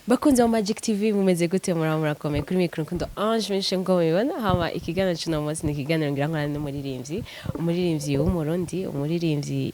bakunze wa Magic TV mumeze gute murakomeye kuri mikro kundo Ange menshi ngo mubibona hama ikiganiro cy'uno munsi ni ikiganiro ngira nkora umuririmbyi w'umurundi umuririmbyi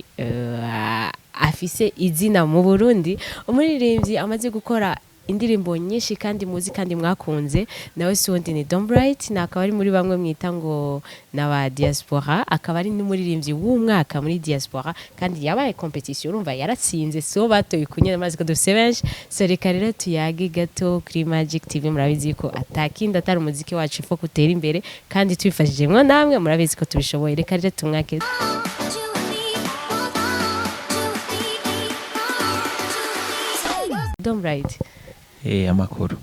afise izina mu Burundi umuririmbyi amaze gukora indirimbo nyinshi kandi muzi kandi mwakunze nawe sundi ni Dombright nakaba ari muri bamwe mwita ngo na Diaspora akaba ari n'umuririmbyi w'umwaka muri Diaspora kandi yabaye competition urumva yaratsinze so batoye kunyana maze ko dufise benshi so reka rero tuyage gato kuri Magic TV murabizi ko atakinda atari umuziki wacu ifo kutera imbere kandi twifashije mwo namwe murabizi ko tubishoboye reka rero tumwake Dombright amakuru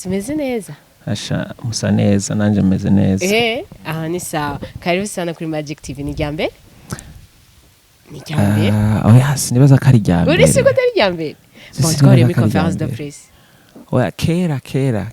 meze neza asha musa neza nanje meze neza aha ni sawa karibu sana kuri Magic TV ni ryambe oya sinibaza ko ari ryambe uri siko atari ryambe bon twari muri conference de presse oya kera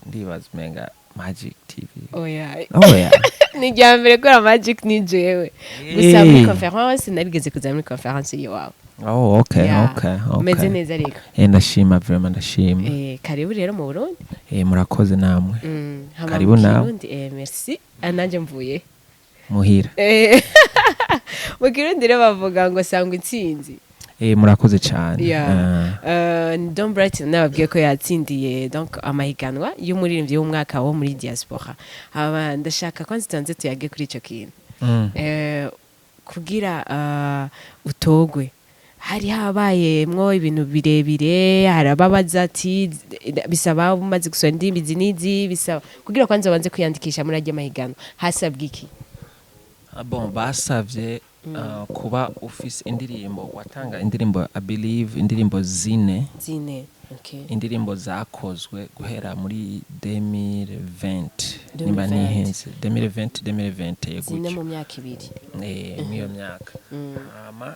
ndibaza menga Magic TV oya oya ni ryambe ko Magic ni jewe gusa muri conference narigeze kuza muri conference yiwawe. Oh, okay, yeah. Okay. Meze neza rero. Ndashima vraiment ndashima. Karibu rero mu Burundi. Murakoze namwe. Karibu nawe. Merci. Ananje mvuye. Muhira. Mu Kirundi rero bavuga ngo sangwa intsinzi. Murakoze cyane. Yeah. Dombright nababwiye ko yatsindiye donc amahiganwa y'umuririmbyi w'umwaka wo muri Diaspora. Aba ndashaka ko nzitanze tuyage kuri ico kintu. Kugira utogwe hari habayemwo ibintu birebire harababaza ati bisaba umaze gusoma indimi zinizi bisaba kugira kwanza banze kwiyandikisha muri ajya mahigano hasabwe iki bon basavye kuba office indirimbo watanga indirimbo I believe indirimbo zine okay indirimbo zakozwe guhera muri 2020 nimba nihenze 2020 yego zine mu myaka ibiri miyo myaka ama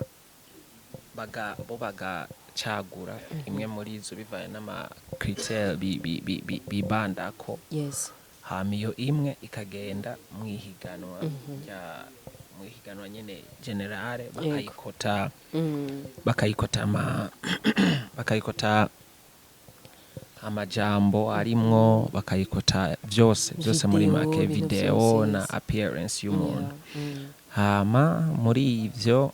baga cagura imwe muri zo bivaye n'ama critère bibanda ko yes hamiyo imwe ikagenda mwihiganwa mwihiganwa nyene generale bakayikota amajambo arimwo bakayikota byose muri make video na appearance y'umuntu hama muri ivyo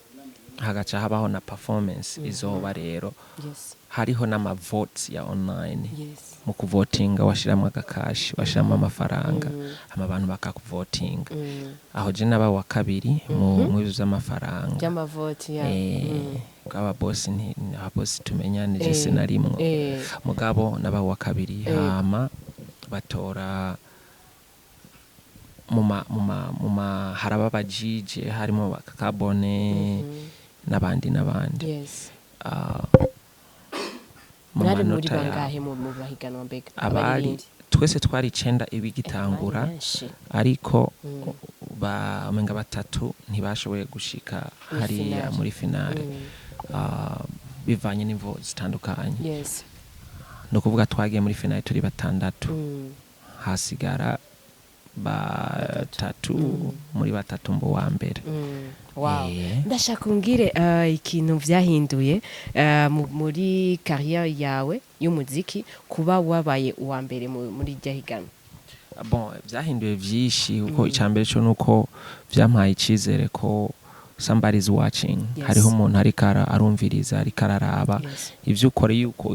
hagaca habaho na performance izoba rero hariho n'ama votes ya online mu kuvotinga washiramo agakashi washiramo amafaranga abantu bakakuvotinga aho je naba wa kabiri mu bizo z'amafaranga by'ama vote ya kaba boss ni abosi tumenyane je sinarimwo mugabo naba wa kabiri hama batora muma haraba bajije harimo bakabone nabandi yes muri bangahe mu bahiganwa mbega abari twese twari 9 ibigitangura ariko bamenga batatu ntibashoboye gushika hariya muri finale bivanye n'imvo zitandukanye yes no kuvuga twagiye muri finale turi batandatu hasigara batatu muri batatu mbo wa mbere wow ndashaka ungire ikintu vyahinduye muri career yawe y'umuziki kuba wabaye uwa mbere muri jahigano bon vyahinduye vyishi uko icambere cyo nuko vyampaye icizere ko somebody is watching hariho umuntu ari arumviriza ari kararaba ivyo ukore yuko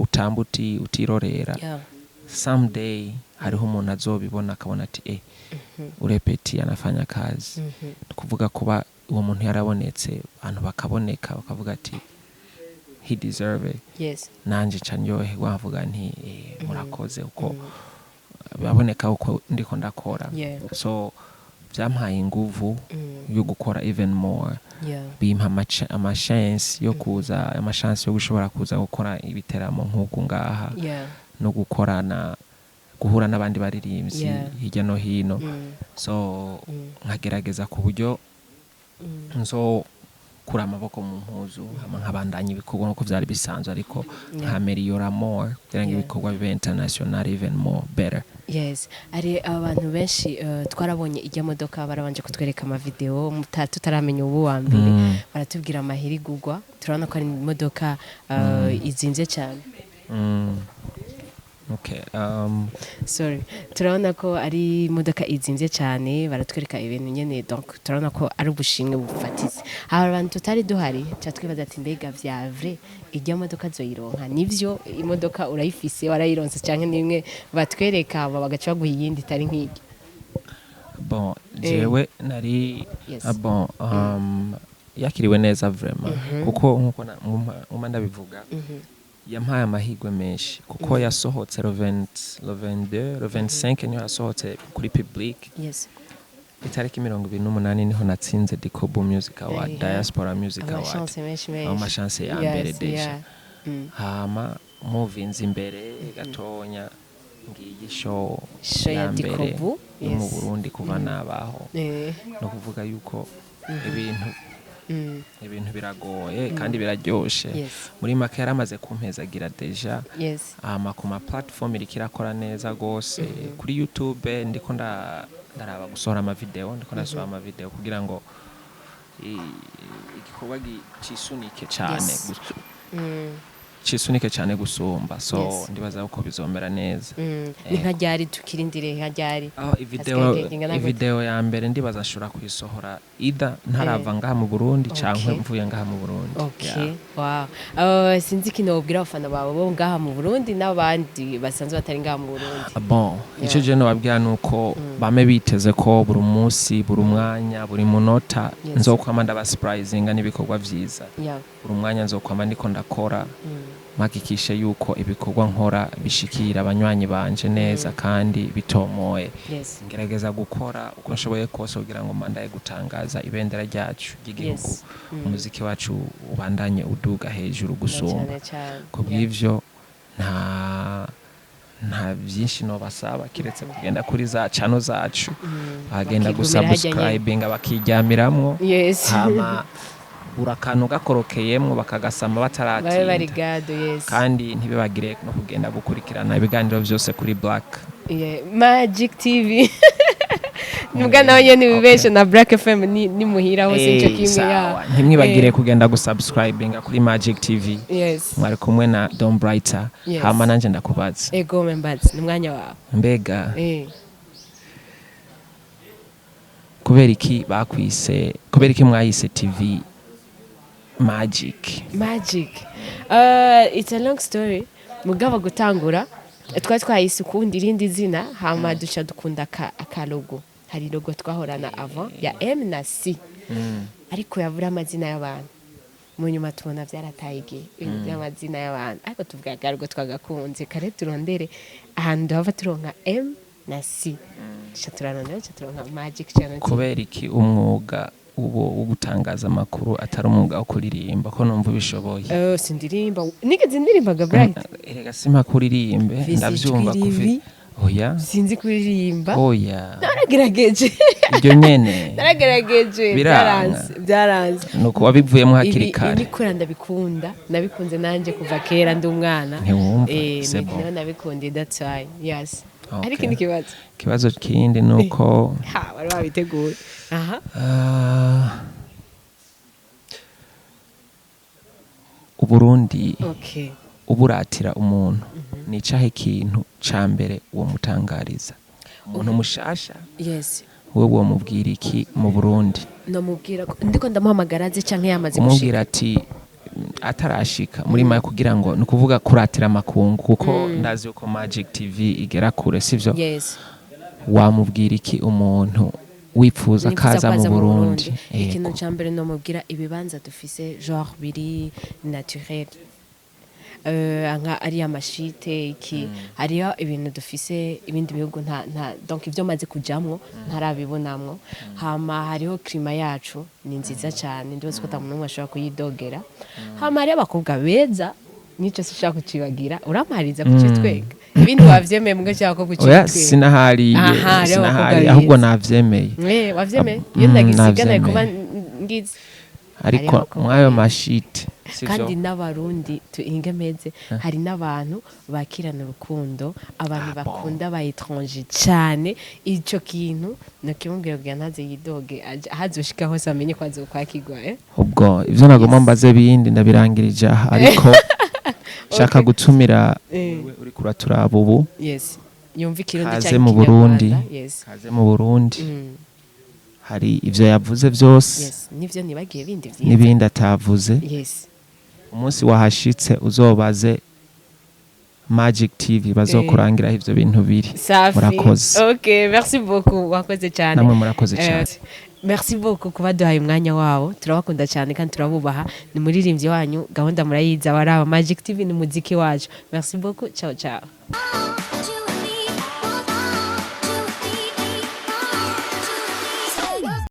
utambuti utirorera someday hariho umuntu azobibona akabona ati urepeti anafanya kazi kuvuga kuba uwo muntu yarabonetse abantu bakaboneka bakavuga ati he deserve it yes nanje canyohe wavuga nti murakoze uko baboneka uko ndiko ndakora so byampaye inguvu yo gukora even more bimpa ama chance yo kuza ama chance yo gushobora kuza gukora ibiteramo nk'uko ngaha no gukorana guhura n'abandi baririmbyi hirya no hino so nkagerageza ku buryo nzo kura amaboko mu mpuzu nkabandanya ibikorwa nko byari bisanzwe ariko nkameliora more kugira ngo ibikorwa bibe international even more better yes ari abantu benshi twarabonye ijya modoka barabanje kutwereka ama video tutaramenya ubu wa mbere baratubwira amahiri gugwa turabona ko ari imodoka izinze cyane Okay. Sorry. Turabona ko ari imodoka izimvye cyane baratwereka ibintu nyene donc turabona ko ari ubushimwe bufatize. Hari abantu tutari duhari cyatwibaza ati mbega vya vrai ijya modoka zoyironka nivyo imodoka urayifise warayironse canke nimwe batwereka bagaca baguha iyindi itari nk'iryo. Bon, jewe nari bon yakiriwe neza vraiment kuko nkuko nguma ndabivuga yampaye amahirwe menshi kuko yasohotse le 22 le 25 niho yasohotse kuri public. Yes. Itariki 28 niho natsinze Dikobu Music Award, Diaspora Music Award. Amashance ya mbere deja. Hama movinze imbere gatonya ngiye show ya mbere mu Burundi kuva nabaho. No kuvuga yuko ibintu biragoye kandi biraryoshe. Muri make yaramaze kumpezagira deja. Hama ku ma platform ikirakora neza gose kuri YouTube ndiko ndaraba gusohora ama video kugira ngo igikorwa cisunike cyane gusumba, so ndibaza uko bizomera neza. Ni nkajyari tukirindire nkajyari. Video ya mbere ndibaza ashura kwisohora ida ntarava ngaha mu Burundi canke mvuye ngaha mu Burundi. Okay. Wow. Sinzi kino ubwira abafana bawe bo ngaha mu Burundi n'abandi basanzwe batari ngaha mu Burundi. Bon, ico je no babwira nuko bame biteze ko buri munsi buri mwanya buri munota nzokwama ndaba surprisinga n'ibikorwa vyiza. Buri mwanya nzokwama ndiko ndakora makikishe yuko ibikorwa nkora bishikira abanywanyi banje neza kandi bitomoye. Ngerageza gukora uko nshoboye kose kugira ngo mandaye gutangaza ibendera ryacu ry'igihugu, umuziki wacu ubandanye uduga hejuru gusumba. Kubw'ivyo nta byinshi no basaba kiretse kugenda kuri za channel zacu bagenda gusubscribinga bakiryamiramwo. Hama urakanu gakorokeyemwo bakagasama bataratinda kandi ntibibagire no kugenda gukurikirana ibiganiro byose kuri Black Magic TV. Nubwo nawe nyene bibeshe na Black FM ni muhira hose cyo kimwe ya. Ntimwibagire kugenda gusubscribinga kuri Magic TV. Mwari kumwe na Don Brighter. Hama nanje ndakubaza. Ego membazi ni mwanya wawe. Mbega. Kubera iki mwayise TV Magic? It's a long story. Mugaba gutangura twayise ukundi irindi zina hama duca dukunda aka logo. Hari logo twahorana avant ya M na C. Ariko yavura amazina y'abantu. Mu nyuma tubona byaratayigiye y'amazina y'abantu. Ariko tuvuga garugo twagakunze kare turondere ahantu hava turonka M na C. Turonka Magic channel. Kubera iki umwuga uwo gutangaza amakuru atari umwuga wo kuririmba ko numva bishoboye? Sindirimba nigeze ndirimbaga Bright. Erega sima kuririmbe ndavyumva kuvi. Oya. Sinzi kuririmba. Oya. Naragerageje. Ibyo nyene. Naragerageje. Byaranze. Nuko wabivuyemo hakiri kare. Ibikora ndabikunda. Nabikunze nanje kuva kera ndi umwana. Niho nabikunde that's why. Yes. Ariko ni kibazo kindi nuko bari babiteguye. Uburundi uburatira umuntu ni cahe kintu ca mbere uwo mutangariza umuntu mushasha. Wewe wo mubwira iki mu Burundi? No mubwira ndiko ndamuhamagara aze canke yamaze gushika. Umubwira ati atarashika muri maye kugira ngo nukuvuga kuratira makungu kuko ndazi uko Magic TV igera kure sivyo? Wamubwira iki umuntu wipfuza kaza mu Burundi? Ikintu ca mbere no mubwira ibibanza dufise genre biri naturel. Nka ari amashite iki hariyo ibintu dufise ibindi bihugu nta donc ivyo maze kujamwo ntarabibonamwo. Hama hariho klima yacu ni nziza cyane ndibaza ko tamuntu mwashobora kuyidogera. Hama hariyo abakobwa beza nico sishaka kucibagira urampariza kucitwega ibindi wavyemeye mwe cyako kucitwega. Oya sinahari ahubwo navyemeye. Wavyemeye iyo ndagisigana kuba ngize ariko mwayo mashite kandi n'abarundi tuingemeze hari n'abantu bakirana urukundo abantu bakunda ba étranger cyane ico kintu nakimubwira kugira ntaze yidoge hazoshika hose amenye kwazo kwakigwa. Ubwo ivyo nagomba mbaze bindi ndabirangirije ariko shaka gutumira wewe uri kuraturaba ubu yes yumva ikirundi kaze mu Burundi kaze mu Burundi hari ivyo yavuze vyose yes nivyo nibagiye bindi vyiza n'ibindi atavuze yes umunsi wahashitse uzobaze Magic TV bazokurangira ivyo bintu biri murakoze okay merci beaucoup wakoze cyane namwe murakoze cyane merci beaucoup kuba duhaye umwanya wabo turabakunda cyane kandi turabubaha ni muririmbyi wanyu gahunda murayiza waraba Magic TV ni muziki wacu merci beaucoup ciao ciao